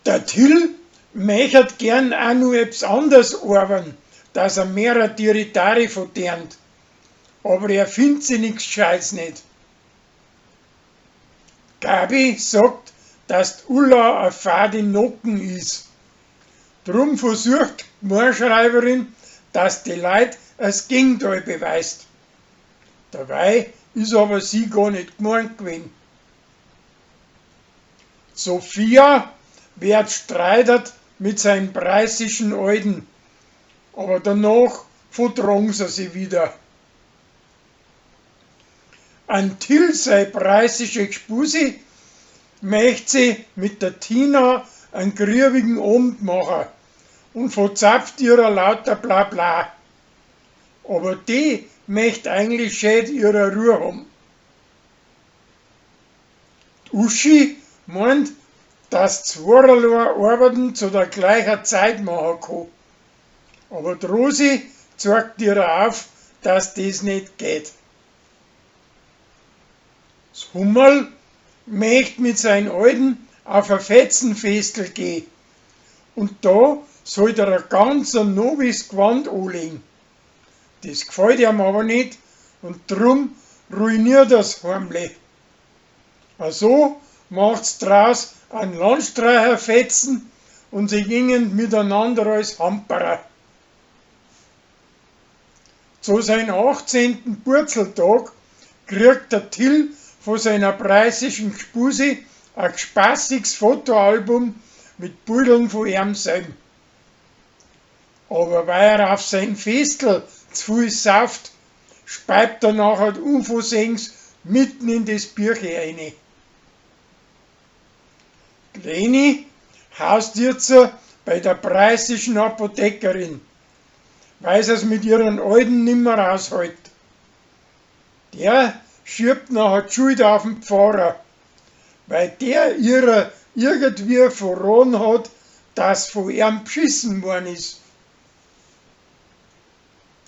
Der Till möchte gern auch noch etwas anderes arbeiten, dass er mehr Tiritari verdernt. Aber er findet sich nix Gescheites nicht. Gabi sagt, dass die Ulla eine fade Nocken ist. Drum versucht die Gemeinschreiberin, dass die Leute das Gegenteil beweist. Dabei ist aber sie gar nicht gemeint gewesen. Sophia wird streitet mit seinem preußischen Alten, aber danach vertragen sie sich wieder. An Till sein preußische Gspusi möchte sie mit der Tina einen grübigen Abend machen und verzapft ihrer lauter Blabla. Aber die möchte eigentlich schön ihre Ruhe haben. Die Uschi meint, dass zweierlei Arbeiten zu der gleichen Zeit machen kann. Aber die Rosi zeigt ihr auf, dass das nicht geht. Das Hummerl möchte mit seinen Alten auf ein Fetzenfestel gehen. Und da soll er ein ganz neues Gewand anlegen. Das gefällt ihm aber nicht und drum ruiniert das Heimle. Also macht's draus einen Landstreicherfetzen und sie gingen miteinander als Hamperer. Zu seinem 18. Burzeltag kriegt der Till von seiner preußischen Gspusi ein spaßiges Fotoalbum mit Bildern von ihm selber. Aber weil er auf sein Festel zu viel sauft, speibt er nachher unversehens mitten in das Bürche rein. Leni haust jetzt bei der preußischen Apothekerin, weil sie es mit ihren Alten nimmer aushält. Der schiebt nachher die Schuld auf den Pfarrer, weil der ihrer irgendwie verraten hat, dass von ihm beschissen worden ist